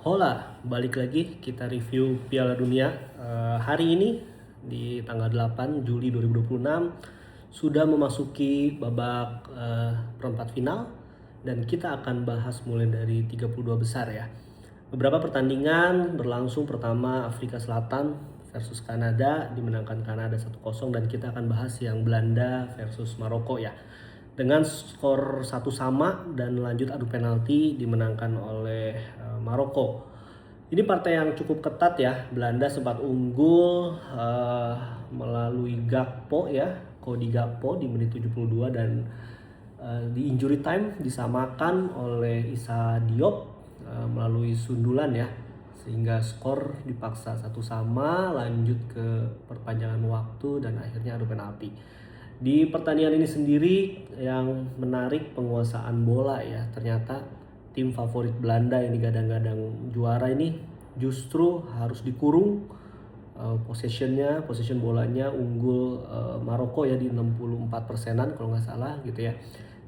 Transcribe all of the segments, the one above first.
Hola, balik lagi kita review Piala Dunia hari ini di tanggal 8 Juli 2026 sudah memasuki babak perempat final dan kita akan bahas mulai dari 32 besar ya. Beberapa pertandingan berlangsung. Pertama Afrika Selatan versus Kanada, dimenangkan Kanada 1-0, dan kita akan bahas yang Belanda versus Maroko ya. Dengan skor 1-1 dan lanjut adu penalti dimenangkan oleh Maroko. Ini partai yang cukup ketat ya. Belanda sempat unggul melalui Gakpo ya, Cody Gakpo di menit 72, dan di injury time disamakan oleh Issa Diop melalui sundulan ya, sehingga skor dipaksa 1-1, lanjut ke perpanjangan waktu dan akhirnya adu penalti. Di pertandingan ini sendiri yang menarik penguasaan bola ya. Ternyata tim favorit Belanda yang digadang-gadang juara ini justru harus dikurung. Possession bolanya unggul Maroko ya di 64%-an kalau nggak salah gitu ya.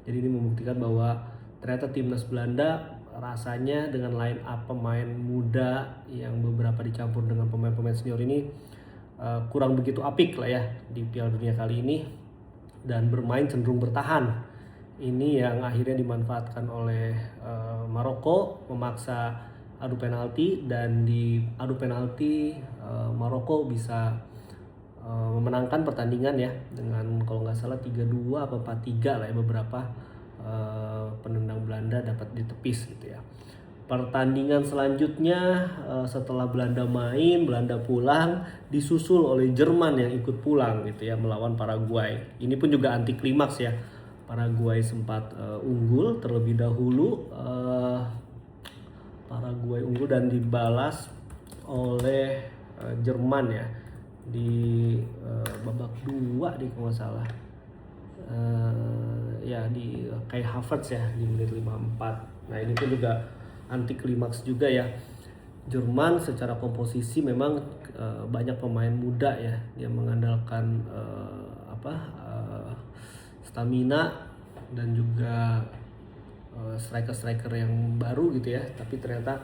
Jadi ini membuktikan bahwa ternyata timnas Belanda rasanya dengan line up pemain muda yang beberapa dicampur dengan pemain-pemain senior ini kurang begitu apik lah ya di Piala Dunia kali ini, dan bermain cenderung bertahan. Ini yang akhirnya dimanfaatkan oleh Maroko, memaksa adu penalti, dan di adu penalti Maroko bisa memenangkan pertandingan ya dengan kalau nggak salah 3-2 apa 4-3 lah ya. Beberapa penendang Belanda dapat ditepis gitu ya. Pertandingan selanjutnya setelah Belanda pulang, disusul oleh Jerman yang ikut pulang gitu ya, melawan Paraguay. Ini pun juga anti klimaks ya. Paraguay sempat unggul terlebih dahulu, Paraguay unggul dan dibalas oleh Jerman ya di babak 2 di kalau nggak salah. Ya di Kai Havertz ya di menit 54. Nah ini pun juga anti klimaks juga ya. Jerman secara komposisi memang banyak pemain muda ya, dia mengandalkan stamina dan juga striker yang baru gitu ya, tapi ternyata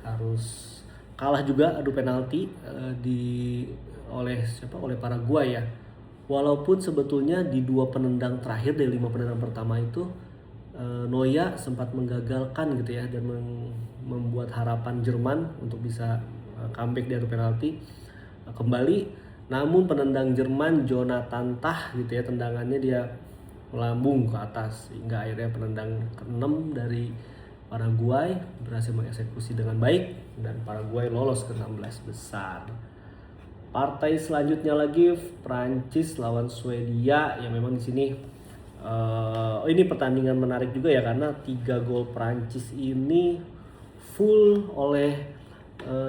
harus kalah juga adu penalti oleh Paraguay ya. Walaupun sebetulnya di 2 penendang terakhir dari 5 penendang pertama itu Neuer sempat menggagalkan gitu ya, dan membuat harapan Jerman untuk bisa comeback di adu penalti kembali. Namun penendang Jerman Jonathan Tah gitu ya, tendangannya dia melambung ke atas sehingga akhirnya penendang ke-6 dari Paraguay berhasil mengeksekusi dengan baik dan Paraguay lolos ke 16 besar. Partai selanjutnya lagi Prancis lawan Swedia, yang memang di sini ini pertandingan menarik juga ya, karena 3 gol Prancis ini full oleh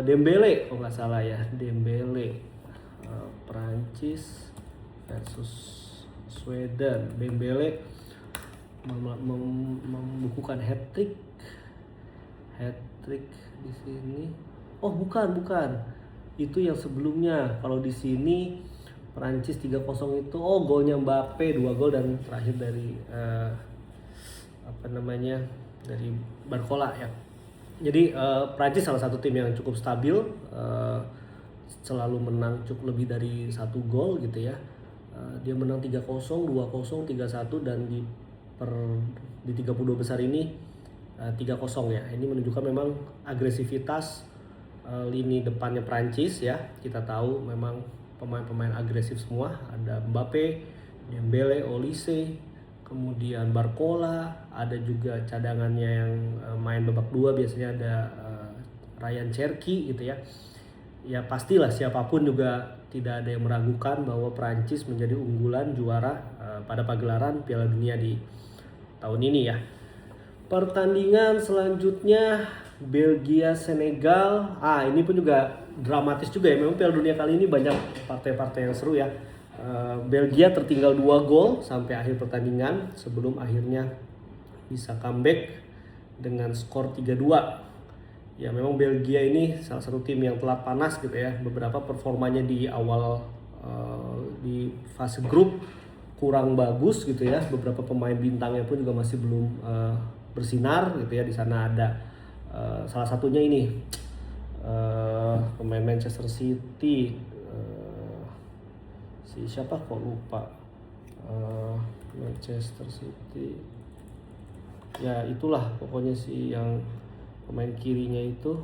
Dembele kalau nggak salah ya. Dembele, Prancis versus Sweden. Dembele membukukan hat-trick di sini. Oh bukan. Itu yang sebelumnya. Kalau di sini Prancis 3-0 itu golnya Mbappe 2 gol, dan terakhir dari dari Barcola ya. Jadi Prancis salah satu tim yang cukup stabil, selalu menang cukup lebih dari 1 gol gitu ya. Dia menang 3-0, 2-0, 3-1, dan di 32 besar ini 3-0 ya. Ini menunjukkan memang agresivitas lini depannya Prancis ya. Kita tahu memang pemain-pemain agresif semua. Ada Mbappe, Dembele, Olise, kemudian Barcola, ada juga cadangannya yang main babak 2 biasanya ada Ryan Cherki gitu ya. Ya pastilah siapapun juga tidak ada yang meragukan bahwa Prancis menjadi unggulan juara pada pagelaran Piala Dunia di tahun ini ya. Pertandingan selanjutnya Belgia Senegal. Ini pun juga dramatis juga ya. Memang Piala Dunia kali ini banyak partai-partai yang seru ya. Belgia tertinggal 2 gol sampai akhir pertandingan sebelum akhirnya bisa comeback dengan skor 3-2. Ya memang Belgia ini salah satu tim yang telat panas gitu ya. Beberapa performanya di awal di fase grup kurang bagus gitu ya. Beberapa pemain bintangnya pun juga masih belum bersinar gitu ya. Di sana ada Salah satunya ini pemain Manchester City, si siapa kok lupa, Manchester City ya itulah pokoknya si yang pemain kirinya itu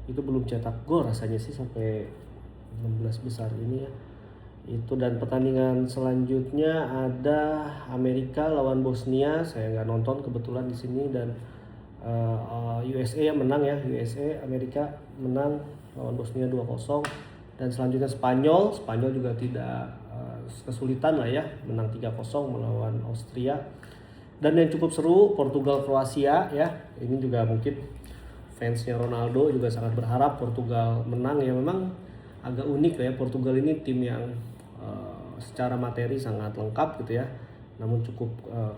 belum cetak gol rasanya sih sampai 16 besar ini ya itu. Dan pertandingan selanjutnya ada Amerika lawan Bosnia, saya nggak nonton kebetulan di sini, dan USA yang menang ya, Amerika menang lawan Bosnia 2-0. Dan selanjutnya Spanyol juga tidak kesulitan lah ya, menang 3-0 melawan Austria. Dan yang cukup seru Portugal Kroasia ya, ini juga mungkin fansnya Ronaldo juga sangat berharap Portugal menang ya. Memang agak unik ya, Portugal ini tim yang secara materi sangat lengkap gitu ya, namun cukup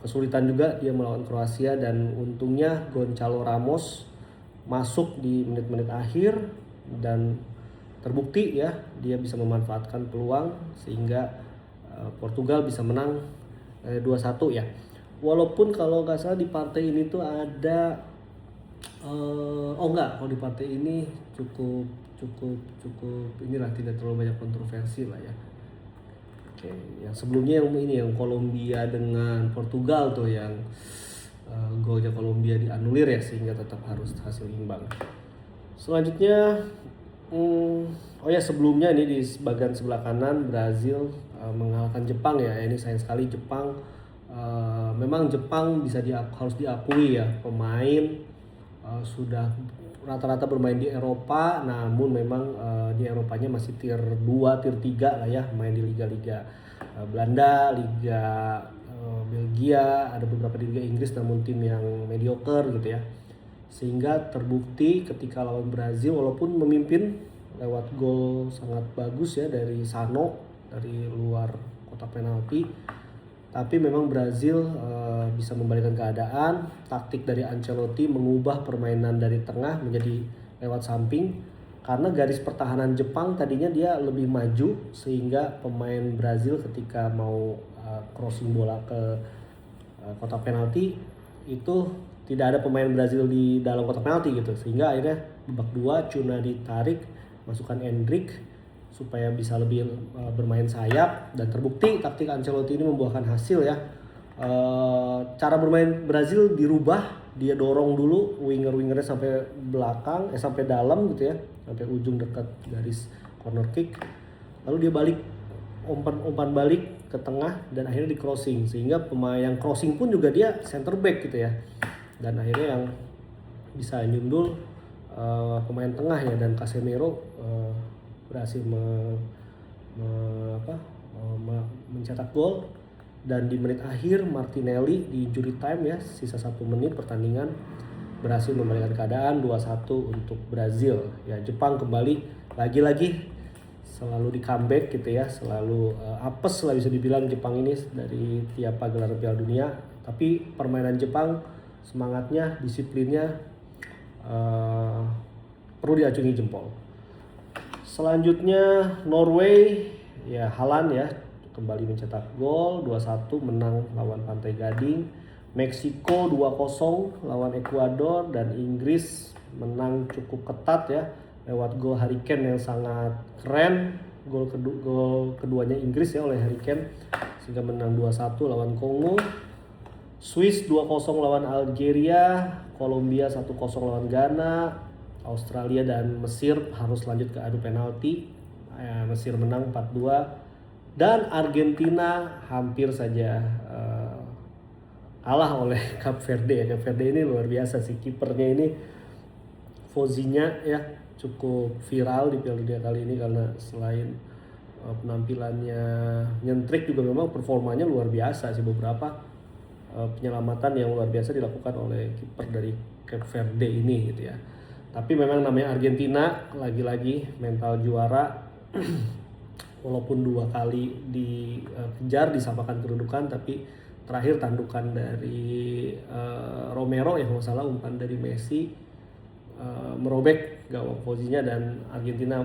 kesulitan juga dia melawan Kroasia. Dan untungnya Gonçalo Ramos masuk di menit-menit akhir dan terbukti ya dia bisa memanfaatkan peluang sehingga Portugal bisa menang 2-1 ya. Walaupun kalau nggak salah di partai ini tuh ada kalau di partai ini cukup inilah, tidak terlalu banyak kontroversi lah ya. Oke, yang sebelumnya yang Kolombia dengan Portugal tuh yang golnya Kolombia dianulir ya sehingga tetap harus hasil imbang. Selanjutnya sebelumnya ini di bagian sebelah kanan Brazil mengalahkan Jepang ya. Ini sayang sekali Jepang. Memang Jepang harus diakui ya, pemain sudah rata-rata bermain di Eropa, namun memang di Eropanya masih tier 2, tier 3 lah ya, main di liga-liga Belanda, liga Belgia, ada beberapa di liga Inggris namun tim yang mediocre gitu ya. Sehingga terbukti ketika lawan Brazil walaupun memimpin lewat gol sangat bagus ya dari Sano dari luar kotak penalti, tapi memang Brazil bisa membalikkan keadaan. Taktik dari Ancelotti mengubah permainan dari tengah menjadi lewat samping, karena garis pertahanan Jepang tadinya dia lebih maju sehingga pemain Brazil ketika mau crossing bola ke kotak penalti itu tidak ada pemain Brazil di dalam kotak penalti gitu, sehingga akhirnya babak 2 Cuna ditarik, masukkan Endrick supaya bisa lebih bermain sayap, dan terbukti taktik Ancelotti ini membuahkan hasil ya. Cara bermain Brazil dirubah, dia dorong dulu winger-wingernya sampai belakang, sampai dalam gitu ya, sampai ujung dekat garis corner kick, lalu dia balik umpan balik ke tengah dan akhirnya di crossing, sehingga pemain yang crossing pun juga dia center back gitu ya, dan akhirnya yang bisa nyundul pemain tengah ya, dan Casemiro berhasil mencetak gol. Dan di menit akhir Martinelli di injury time ya, sisa 1 menit pertandingan, berhasil membalikkan keadaan 2-1 untuk Brazil ya. Jepang kembali lagi-lagi selalu di comeback gitu ya, selalu apes lah bisa dibilang Jepang ini dari tiap pagelaran Piala Dunia. Tapi permainan Jepang, semangatnya, disiplinnya perlu diacungi jempol. Selanjutnya Norway ya, Haaland ya kembali mencetak gol 2-1 menang lawan Pantai Gading. Meksiko 2-0 lawan Ekuador, dan Inggris menang cukup ketat ya lewat gol Harry Kane yang sangat keren. Gol keduanya Inggris ya oleh Harry Kane sehingga menang 2-1 lawan Kongo. Swiss 2-0 lawan Algeria, Kolombia 1-0 lawan Ghana. Australia dan Mesir harus lanjut ke adu penalti. Mesir menang 4-2. Dan Argentina hampir saja kalah oleh Cape Verde. Cape Verde ini luar biasa sih, kipernya ini Fozinya ya cukup viral di Piala Dunia kali ini, karena selain penampilannya nyentrik juga memang performanya luar biasa sih. Beberapa penyelamatan yang luar biasa dilakukan oleh kiper dari Cape Verde ini gitu ya. Tapi memang namanya Argentina, lagi-lagi mental juara. Walaupun 2 kali dikejar, disamakan kedudukan, tapi terakhir tandukan dari Romero ya, kalau salah umpan dari Messi merobek gawang Fozinya, dan Argentina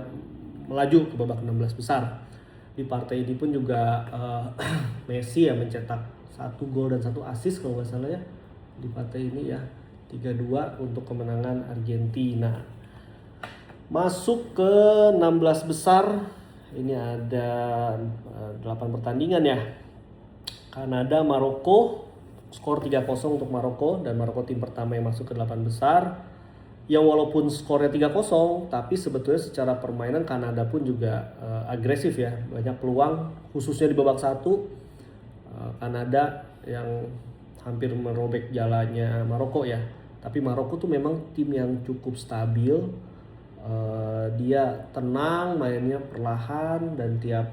melaju ke babak 16 besar. Di partai ini pun juga Messi ya mencetak 1 gol dan 1 assist kalau nggak salah ya di partai ini ya. 3-2 untuk kemenangan Argentina. Masuk ke 16 besar. Ini ada 8 pertandingan ya. Kanada, Maroko. Skor 3-0 untuk Maroko, dan Maroko tim pertama yang masuk ke 8 besar. Ya walaupun skornya 3-0, tapi sebetulnya secara permainan Kanada pun juga agresif ya. Banyak peluang, khususnya di babak 1. Kanada yang hampir merobek jalannya Maroko ya. Tapi Maroko tuh memang tim yang cukup stabil. Dia tenang, mainnya perlahan, dan tiap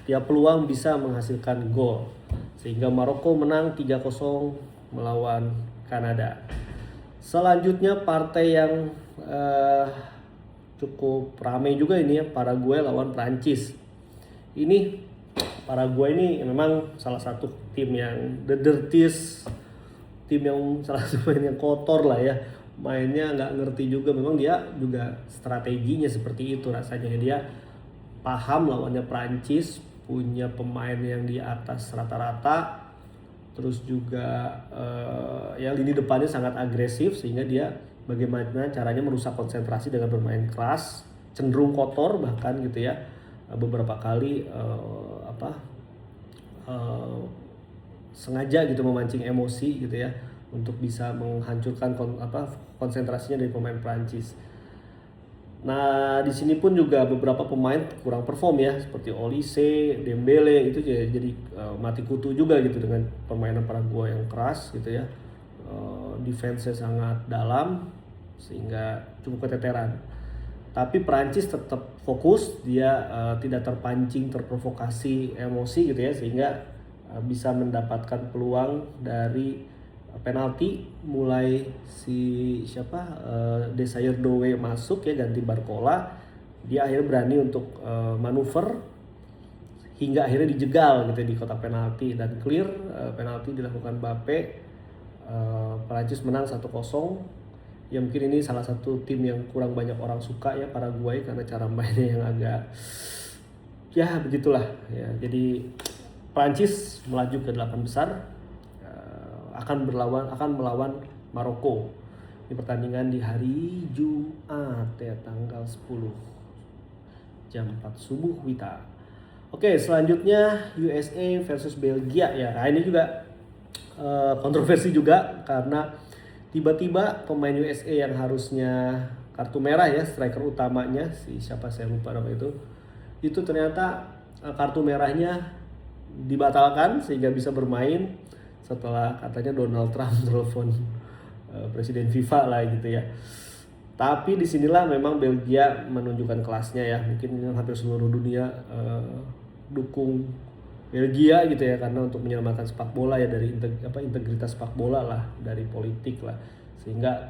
tiap peluang bisa menghasilkan gol, sehingga Maroko menang 3-0 melawan Kanada. Selanjutnya partai yang cukup ramai juga ini ya, Paraguay lawan Prancis. Ini Paraguay ini memang salah satu tim yang the dirtiest, tim yang salah satu main yang kotor lah ya, mainnya nggak ngerti juga. Memang dia juga strateginya seperti itu rasanya, dia paham lawannya Prancis, punya pemain yang di atas rata-rata, terus juga ya lini depannya sangat agresif, sehingga dia bagaimana caranya merusak konsentrasi dengan bermain keras, cenderung kotor bahkan gitu ya. Beberapa kali sengaja gitu memancing emosi gitu ya, untuk bisa menghancurkan konsentrasinya dari pemain Prancis. Nah, di sini pun juga beberapa pemain kurang perform ya, seperti Olise, Dembele itu jadi mati kutu juga gitu dengan permainan Paraguay yang keras gitu ya. Defense-nya sangat dalam sehingga cukup keteteran. Tapi Prancis tetap fokus, dia tidak terpancing, terprovokasi emosi gitu ya, sehingga bisa mendapatkan peluang dari penalti. Mulai si Desire Doué masuk ya, ganti Barcola, dia akhirnya berani untuk manuver hingga akhirnya dijegal gitu di kotak penalti dan clear. Penalti dilakukan Mbappe. Prancis menang 1-0. Ya mungkin ini salah satu tim yang kurang banyak orang suka ya, Paraguay, karena cara mainnya yang agak ya begitulah ya. Jadi Prancis melaju ke 8 besar, akan melawan Maroko. Ini pertandingan di hari Jumat ya, tanggal 10 jam 4 subuh WITA. Oke, selanjutnya USA versus Belgia ya. Nah, ini juga kontroversi juga, karena tiba-tiba pemain USA yang harusnya kartu merah ya, striker utamanya saya lupa nama itu ternyata kartu merahnya dibatalkan sehingga bisa bermain setelah katanya Donald Trump telepon presiden FIFA lah gitu ya. Tapi disinilah memang Belgia menunjukkan kelasnya ya. Mungkin hampir seluruh dunia dukung Belgia gitu ya, karena untuk menyelamatkan sepak bola ya, dari integritas sepak bola lah, dari politik lah, sehingga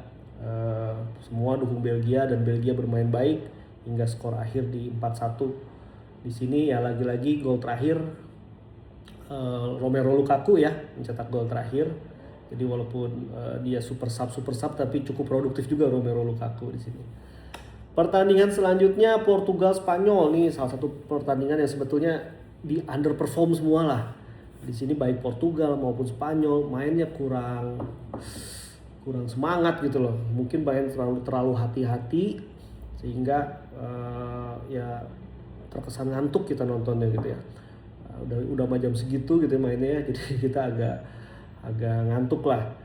semua dukung Belgia, dan Belgia bermain baik hingga skor akhir di 4-1. Di sini ya lagi-lagi gol terakhir Romelu Lukaku ya mencetak gol terakhir. Jadi walaupun dia super sub tapi cukup produktif juga Romelu Lukaku di sini. Pertandingan selanjutnya Portugal Spanyol, nih salah satu pertandingan yang sebetulnya di underperform semua lah. Di sini baik Portugal maupun Spanyol mainnya kurang semangat gitu loh. Mungkin main terlalu hati-hati sehingga ya terkesan ngantuk kita nontonnya gitu ya. Udah jam segitu gitu mainnya ya, jadi kita agak ngantuk lah.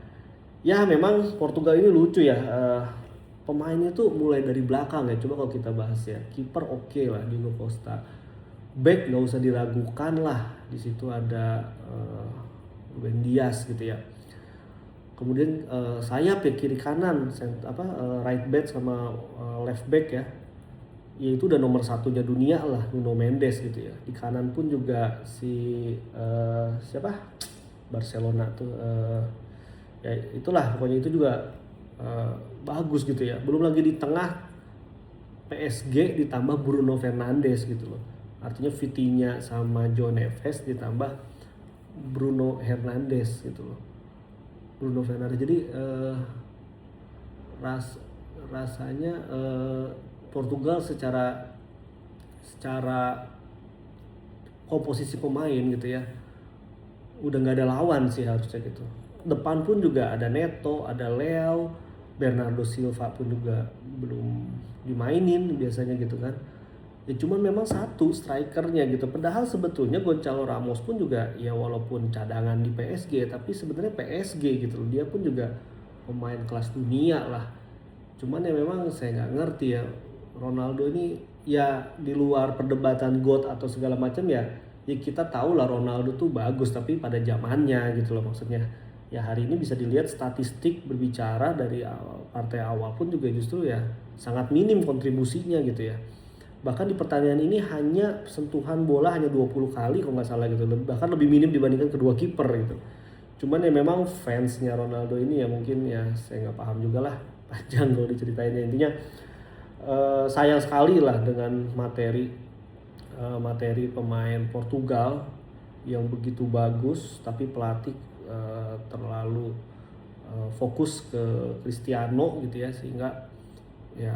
Ya memang Portugal ini lucu ya. Pemainnya tuh mulai dari belakang ya. Coba kalau kita bahas ya, kiper oke lah, Diego Costa. Back nggak usah diragukan lah, di situ ada Ruben Dias gitu ya. Kemudian sayap ya, kiri kanan right back sama left back ya itu udah nomor satunya dunia lah, Nuno Mendes gitu ya. Di kanan pun juga si Barcelona tuh ya itulah pokoknya, itu juga bagus gitu ya. Belum lagi di tengah PSG ditambah Bruno Fernandes gitu loh. Artinya Vitinha sama João Neves ditambah Bruno Hernandes gitu loh. Bruno Fernandes. Jadi rasanya Portugal secara komposisi pemain gitu ya udah nggak ada lawan sih harusnya gitu. Depan pun juga ada Neto, ada Leo, Bernardo Silva pun juga belum dimainin biasanya gitu kan. Ya cuman memang satu strikernya gitu. Padahal sebetulnya Gonçalo Ramos pun juga ya walaupun cadangan di PSG tapi sebenarnya PSG gitu loh. Dia pun juga pemain kelas dunia lah. Cuman ya memang saya nggak ngerti ya Ronaldo ini ya di luar perdebatan GOAT atau segala macam ya kita tahu lah Ronaldo tuh bagus tapi pada zamannya gitu loh maksudnya. Ya hari ini bisa dilihat statistik berbicara dari partai awal pun juga justru ya sangat minim kontribusinya gitu ya. Bahkan di pertandingan ini hanya sentuhan bola hanya 20 kali kalau nggak salah gitu. Bahkan lebih minim dibandingkan kedua kiper gitu. Cuman ya memang fansnya Ronaldo ini ya mungkin ya saya nggak paham juga lah panjang kalau diceritainnya. Intinya sayang sekali lah dengan materi pemain Portugal yang begitu bagus tapi pelatih terlalu fokus ke Cristiano gitu ya sehingga ya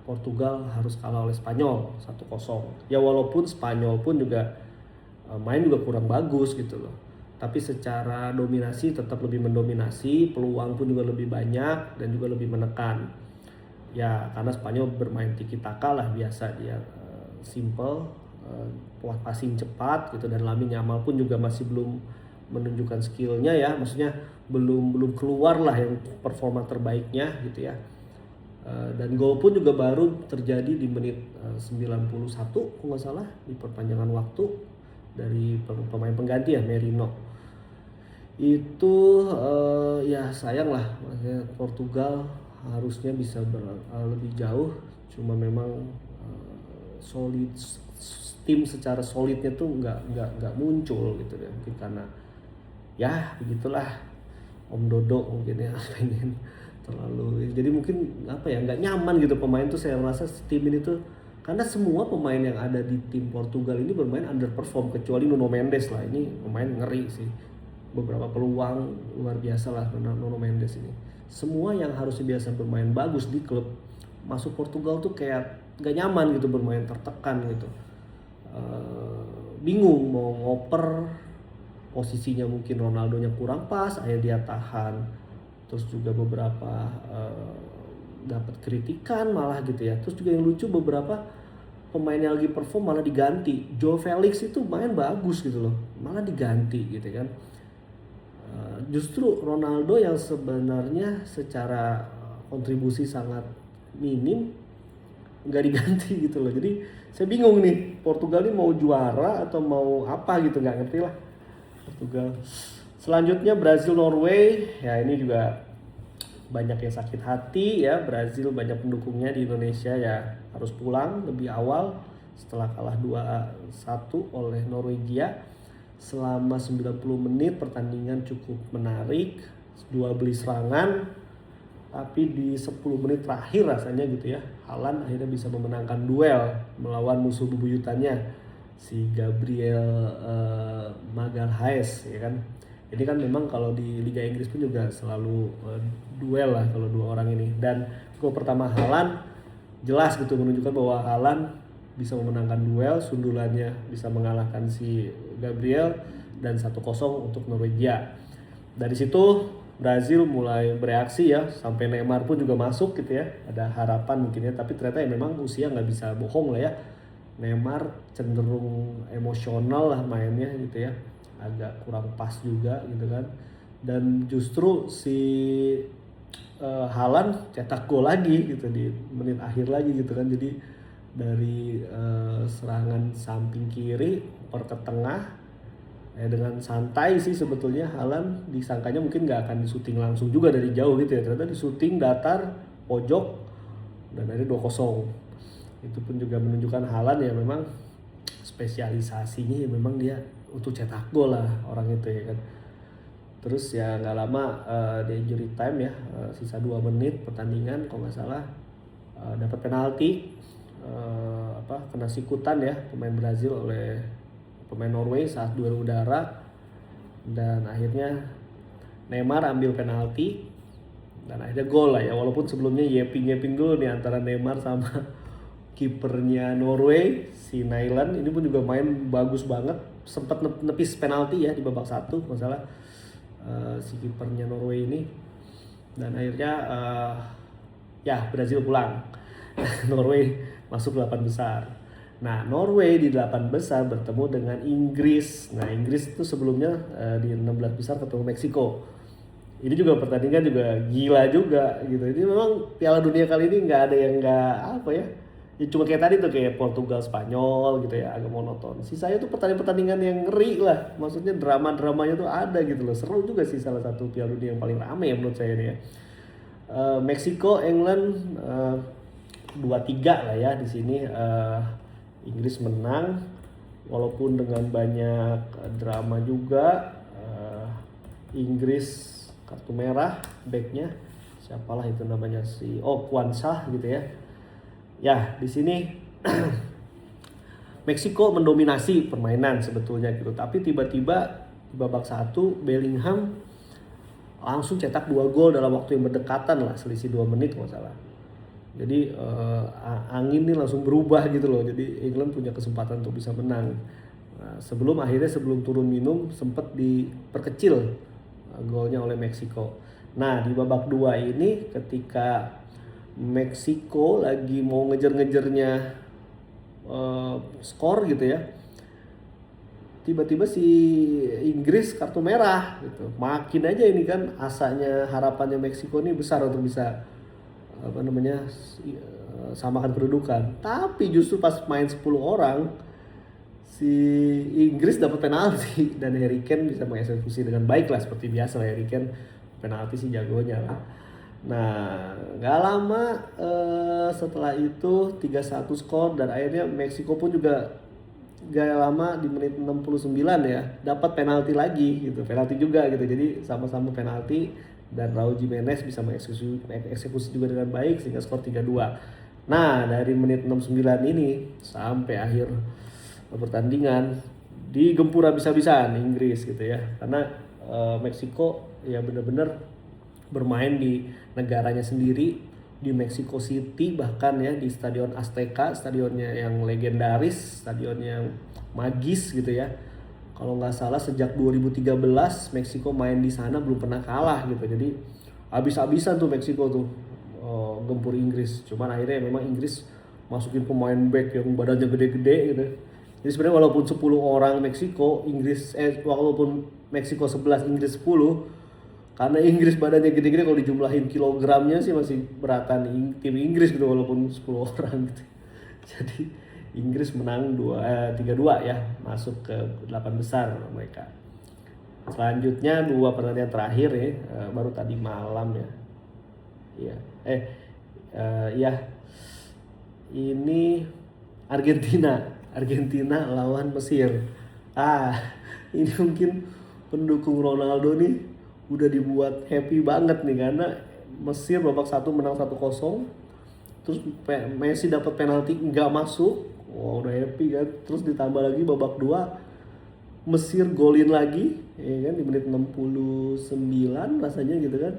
Portugal harus kalah oleh Spanyol 1-0. Ya walaupun Spanyol pun juga main juga kurang bagus gitu loh. Tapi secara dominasi tetap lebih mendominasi, peluang pun juga lebih banyak dan juga lebih menekan. Ya karena Spanyol bermain tiki taka lah biasa dia simple, passing cepat gitu dan Lamine Yamal pun juga masih belum menunjukkan skillnya ya, maksudnya belum keluar lah yang performa terbaiknya gitu ya. Dan gol pun juga baru terjadi di menit 91 kalau nggak salah di perpanjangan waktu dari pemain pengganti ya Merino. Itu ya sayang lah maksudnya Portugal harusnya bisa lebih jauh, cuma memang solid tim secara solidnya tuh nggak muncul gitu ya mungkin karena ya begitulah Om Dodo mungkin ya pengen terlalu jadi mungkin apa ya nggak nyaman gitu pemain tuh saya merasa tim ini tuh karena semua pemain yang ada di tim Portugal ini bermain underperform kecuali Nuno Mendes lah ini pemain ngeri sih beberapa peluang luar biasa lah Nuno Mendes ini semua yang harusnya biasa bermain bagus di klub masuk Portugal tuh kayak nggak nyaman gitu bermain tertekan gitu bingung mau ngoper posisinya mungkin Ronaldonya kurang pas akhirnya dia tahan terus juga beberapa dapat kritikan malah gitu ya terus juga yang lucu beberapa pemain yang lagi perform malah diganti Joe Felix itu main bagus gitu loh malah diganti gitu kan justru Ronaldo yang sebenarnya secara kontribusi sangat minim nggak diganti gitu loh jadi saya bingung nih Portugal ini mau juara atau mau apa gitu nggak ngerti lah Portugal. Selanjutnya Brazil Norway ya ini juga banyak yang sakit hati ya Brazil banyak pendukungnya di Indonesia ya harus pulang lebih awal setelah kalah 2-1 oleh Norwegia selama 90 menit pertandingan cukup menarik dua beli serangan tapi di 10 menit terakhir rasanya gitu ya Haaland akhirnya bisa memenangkan duel melawan musuh bebuyutannya si Gabriel Magalhaes ya kan ini kan memang kalau di Liga Inggris pun juga selalu duel lah kalau dua orang ini dan gol pertama Haaland jelas gitu menunjukkan bahwa Haaland bisa memenangkan duel sundulannya bisa mengalahkan si Gabriel dan 1-0 untuk Norwegia dari situ Brazil mulai bereaksi ya sampai Neymar pun juga masuk gitu ya ada harapan mungkin ya tapi ternyata ya memang usia nggak bisa bohong lah ya Neymar cenderung emosional lah mainnya gitu ya agak kurang pas juga gitu kan dan justru si Haaland cetak gol lagi gitu di menit akhir lagi gitu kan jadi dari serangan samping kiri per ke tengah dengan santai sih sebetulnya Haaland disangkanya mungkin nggak akan disuting langsung juga dari jauh gitu ya ternyata disuting datar pojok dan akhirnya 2-0 itu pun juga menunjukkan Haaland ya memang spesialisasinya ya memang dia untuk cetak gol lah orang itu ya kan terus ya nggak lama di injury time ya sisa 2 menit pertandingan kalau nggak salah dapat penalti kena sikutan ya pemain Brazil oleh pemain Norway saat duel udara dan akhirnya Neymar ambil penalti dan akhirnya gol lah ya walaupun sebelumnya yeping dulu nih antara Neymar sama kipernya Norway si Nyland ini pun juga main bagus banget sempat nepis penalti ya di babak satu masalah si kipernya Norway ini, dan akhirnya ya Brazil pulang. Norway masuk 8 besar. Nah, Norway di 8 besar bertemu dengan Inggris. Nah, Inggris itu sebelumnya di 16 besar ketemu Meksiko. Ini juga pertandingan juga gila juga gitu. Ini memang Piala Dunia kali ini nggak ada yang nggak apa ya. Ya cuma kayak tadi tuh kayak Portugal Spanyol gitu ya, agak monoton. Sisanya tuh pertandingan-pertandingan yang ngeri lah. Maksudnya drama-dramanya tuh ada gitu loh. Seru juga sih, salah satu Piala Dunia yang paling rame ya menurut saya ini ya. Meksiko, England 2-3 lah ya di sini. Inggris menang walaupun dengan banyak drama juga. Inggris kartu merah backnya, siapalah itu namanya, si Kwanzaa gitu ya. Ya di sini Meksiko mendominasi permainan sebetulnya gitu, tapi tiba-tiba di babak 1 Bellingham langsung cetak 2 gol dalam waktu yang berdekatan lah, selisih 2 menit kalau salah. Jadi angin ini langsung berubah gitu loh. Jadi England punya kesempatan untuk bisa menang. Nah, sebelum turun minum sempat diperkecil golnya oleh Meksiko. Nah di babak 2 ini ketika Meksiko lagi mau ngejar-ngejarnya skor gitu ya, tiba-tiba si Inggris kartu merah gitu. Makin aja ini kan asanya, harapannya Meksiko ini besar untuk bisa samakan kedudukan. Tapi justru pas main 10 orang si Inggris dapat penalti dan Harry Kane bisa mengeksekusi dengan baik lah, seperti biasa lah Harry Kane penalti sih jagonya lah. Nah nggak lama setelah itu 3-1 skor, dan akhirnya Meksiko pun juga gak lama di menit 69 ya dapat penalti lagi gitu, penalti juga gitu, jadi sama-sama penalti dan Raul Jimenez bisa mengeksekusi juga dengan baik sehingga skor 3-2. Nah dari menit 69 ini sampai akhir pertandingan digempur habis-habisan Inggris gitu ya, karena Meksiko ya benar-benar bermain di negaranya sendiri, di Mexico City, bahkan ya di Stadion Azteca, stadionnya yang legendaris, stadion yang magis gitu ya. Kalau nggak salah sejak 2013 Meksiko main di sana belum pernah kalah gitu. Jadi habis-habisan tuh Meksiko tuh gempur Inggris. Cuman akhirnya memang Inggris masukin pemain back yang badannya gede-gede gitu. Jadi sebenarnya walaupun 10 orang Meksiko, walaupun Meksiko 11, Inggris 10, karena Inggris badannya gede-gede, kalau dijumlahin kilogramnya sih masih beratan tim Inggris gitu walaupun 10 orang gitu. Jadi Inggris menang 3-2 ya, masuk ke 8 besar mereka. Selanjutnya 2 pertandingan terakhir ya, baru tadi malam ya. Iya. Ya. Ini Argentina lawan Mesir. Ini mungkin pendukung Ronaldo nih udah dibuat happy banget nih, karena Mesir babak 1 menang 1-0. Terus Messi dapat penalti nggak masuk. Wah, udah happy kan. Terus ditambah lagi babak 2 Mesir golin lagi ya kan di menit 69 rasanya gitu kan.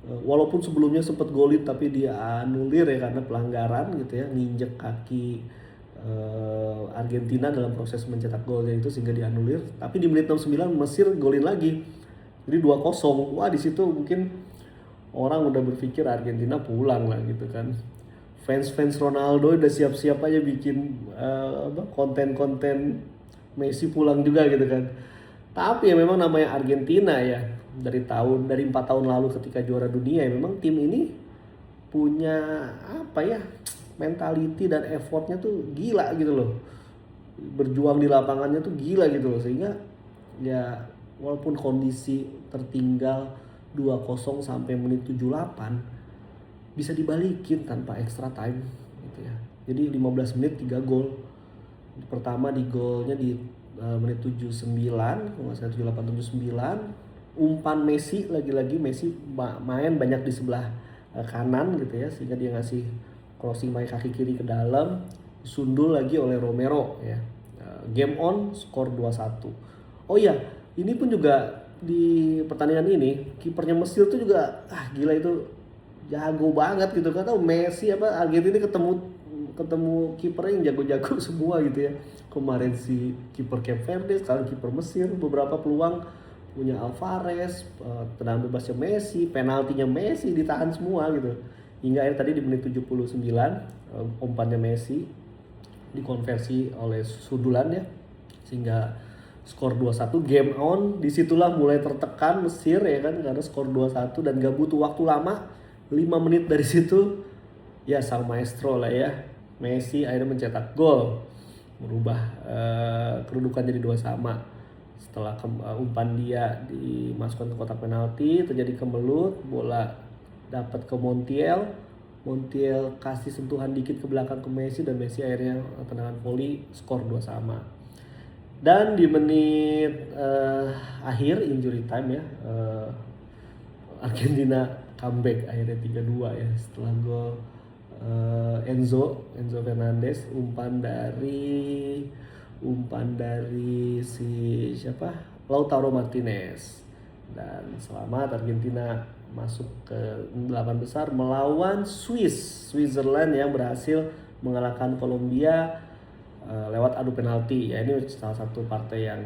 Walaupun sebelumnya sempat golin tapi dia anulir ya karena pelanggaran gitu ya, nginjek kaki Argentina dalam proses mencetak golnya itu sehingga dianulir. Tapi di menit 69 Mesir golin lagi. Jadi 2-0. Wah, di situ mungkin orang udah berpikir Argentina pulang lah gitu kan. Fans Ronaldo udah siap-siap aja bikin konten-konten Messi pulang juga gitu kan. Tapi ya memang namanya Argentina ya, dari 4 tahun lalu ketika juara dunia ya, memang tim ini punya mentality dan effortnya tuh gila gitu loh. Berjuang di lapangannya tuh gila gitu loh, sehingga ya walaupun kondisi tertinggal 2-0 sampai menit 78 bisa dibalikin tanpa extra time gitu ya. Jadi 15 menit 3 gol. Pertama di golnya di menit 79, kalau nggak salah 78-79, umpan Messi, lagi-lagi Messi main banyak di sebelah kanan gitu ya, sehingga dia ngasih crossing pakai kaki kiri ke dalam, disundul lagi oleh Romero ya. Game on, skor 2-1. Oh iya, ini pun juga di pertandingan ini kipernya Mesir tuh juga gila, itu jago banget gitu kan. Tahu Messi Argentina ketemu ketemu kipernya yang jago-jago semua gitu ya. Kemarin si kiper Cape Verde, sekarang kiper Mesir, beberapa peluang punya Alvarez, tendangan bebasnya Messi, penaltinya Messi ditahan semua gitu. Hingga akhir tadi di menit 79 umpannya Messi dikonversi oleh sundulan ya, sehingga skor 2-1, game on. Disitulah mulai tertekan Mesir ya kan, karena skor 2-1 dan gak butuh waktu lama, 5 menit dari situ ya sang maestro lah ya, Messi akhirnya mencetak gol, merubah kedudukan jadi 2-2. Setelah umpan dia dimasukkan ke kotak penalti, terjadi kemelut, bola dapat ke Montiel kasih sentuhan dikit ke belakang ke Messi, dan Messi akhirnya tendangan volley, skor 2-2. Dan di menit akhir injury time ya, Argentina comeback akhirnya 3-2 ya, setelah gol Enzo Fernandez, umpan dari si siapa, Lautaro Martinez. Dan selamat, Argentina masuk ke 8 besar melawan Switzerland yang berhasil mengalahkan Kolombia lewat adu penalti ya. Ini salah satu partai yang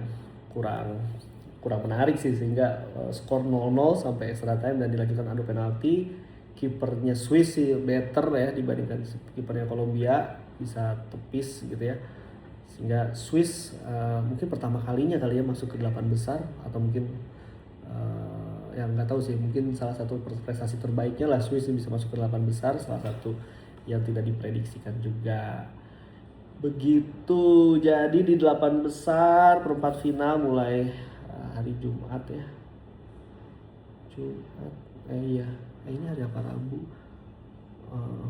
kurang menarik sih, sehingga skor 0-0 sampai extra time dan dilanjutkan adu penalti. Kipernya Swiss sih better ya dibandingkan kipernya Kolombia, bisa tepis gitu ya, sehingga Swiss mungkin pertama kalinya kali ya masuk ke 8 besar, atau mungkin yang nggak tahu sih, mungkin salah satu prestasi terbaiknya lah Swiss bisa masuk ke 8 besar, salah satu yang tidak diprediksikan juga. Begitu, jadi di 8 besar perempat final mulai hari Jumat ya. Ini hari apa, Rabu?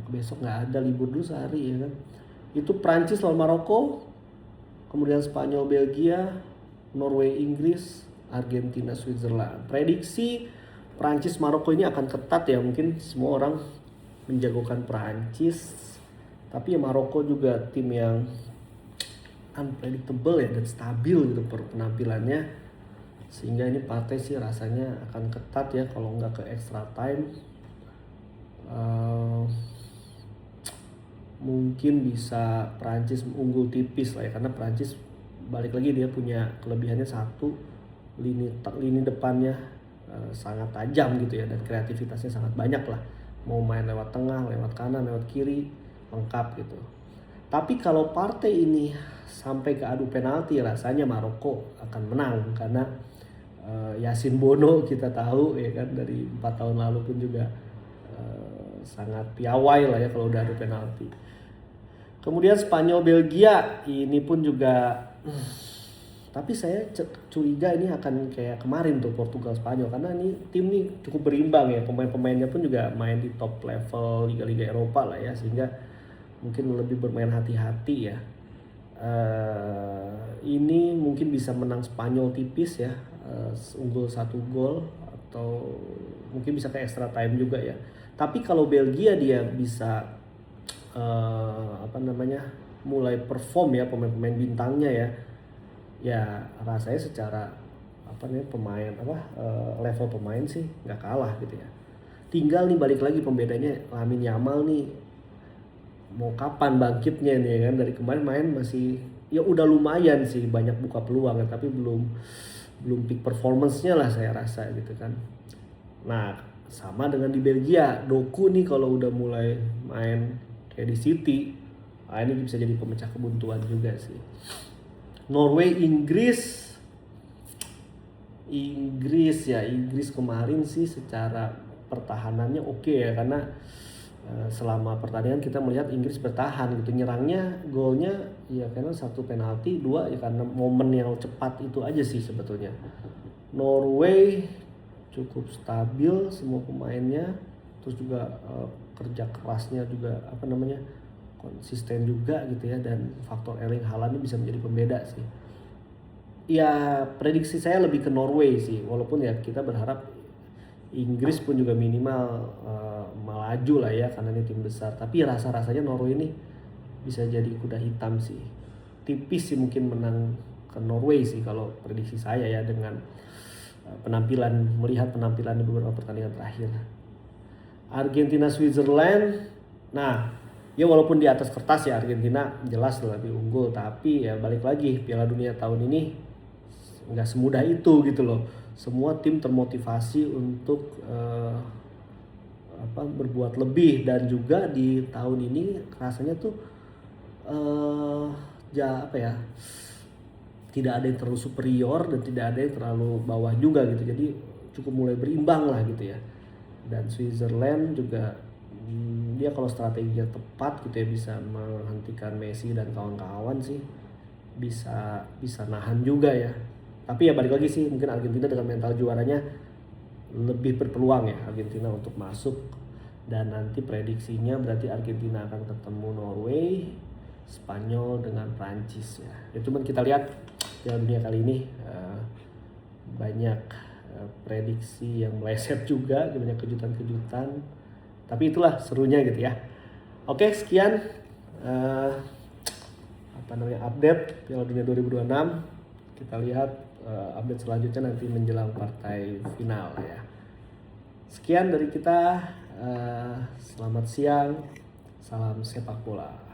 Besok nggak ada, libur dulu sehari ya kan. Itu Prancis lawan Maroko, kemudian Spanyol Belgia, Norway Inggris, Argentina Switzerland. Prediksi Prancis Maroko ini akan ketat ya, mungkin semua orang menjagokan Prancis, tapi ya Maroko juga tim yang unpredictable ya dan stabil gitu penampilannya, sehingga ini partai sih rasanya akan ketat ya, kalau nggak ke extra time mungkin bisa Prancis unggul tipis lah ya, karena Prancis balik lagi dia punya kelebihannya satu, lini depannya sangat tajam gitu ya, dan kreativitasnya sangat banyak lah, mau main lewat tengah, lewat kanan, lewat kiri, lengkap gitu. Tapi kalau partai ini sampai ke adu penalti, rasanya Maroko akan menang, karena Yasin Bono kita tahu ya kan, dari 4 tahun lalu pun juga sangat piawai lah ya kalau udah adu penalti. Kemudian Spanyol Belgia ini pun juga tapi saya curiga ini akan kayak kemarin tuh Portugal Spanyol, karena ini tim nih cukup berimbang ya, pemain-pemainnya pun juga main di top level liga-liga Eropa lah ya, sehingga mungkin lebih bermain hati-hati ya. Ini mungkin bisa menang Spanyol tipis ya, unggul 1 gol, atau mungkin bisa ke extra time juga ya. Tapi kalau Belgia dia bisa mulai perform ya, pemain-pemain bintangnya ya rasanya secara level pemain sih nggak kalah gitu ya. Tinggal nih balik lagi pembedanya, Lamine Yamal nih mau kapan bangkitnya nih kan, dari kemarin main masih ya udah lumayan sih, banyak buka peluang ya, tapi belum peak performance-nya lah saya rasa gitu kan. Nah sama dengan di Belgia, Doku nih kalau udah mulai main kayak di City, ini bisa jadi pemecah kebuntuan juga sih. Norway Inggris kemarin sih secara pertahanannya oke ya, karena selama pertandingan kita melihat Inggris bertahan gitu, nyerangnya, golnya ya karena 1 penalti, 2 ya karena momen yang cepat itu aja sih sebetulnya. Norway cukup stabil semua pemainnya, terus juga kerja kerasnya juga konsisten juga gitu ya, dan faktor Erling Haaland ini bisa menjadi pembeda sih. Ya prediksi saya lebih ke Norway sih, walaupun ya kita berharap Inggris pun juga minimal melaju lah ya, karena ini tim besar. Tapi rasa-rasanya Norway ini bisa jadi kuda hitam sih. Tipis sih mungkin menang ke Norway sih kalau prediksi saya ya, dengan melihat penampilan di beberapa pertandingan terakhir. Argentina Switzerland. Nah, Ya walaupun di atas kertas ya Argentina jelas lebih unggul, tapi ya balik lagi Piala Dunia tahun ini nggak semudah itu gitu loh. Semua tim termotivasi untuk berbuat lebih, dan juga di tahun ini rasanya tuh apa ya, tidak ada yang terlalu superior dan tidak ada yang terlalu bawah juga gitu, jadi cukup mulai berimbang lah gitu ya. Dan Switzerland juga dia kalau strateginya tepat gitu ya bisa menghentikan Messi dan kawan-kawan sih, bisa bisa nahan juga ya. Tapi ya balik lagi sih, mungkin Argentina dengan mental juaranya lebih berpeluang ya Argentina untuk masuk. Dan nanti prediksinya berarti Argentina akan ketemu Norway, Spanyol dengan Prancis ya. Ya cuman kita lihat Piala Dunia kali ini banyak prediksi yang meleset juga, banyak kejutan-kejutan. Tapi itulah serunya gitu ya. Oke, sekian update Piala Dunia 2026. Kita lihat update selanjutnya nanti menjelang partai final ya. Sekian dari kita. Selamat siang, salam sepak bola.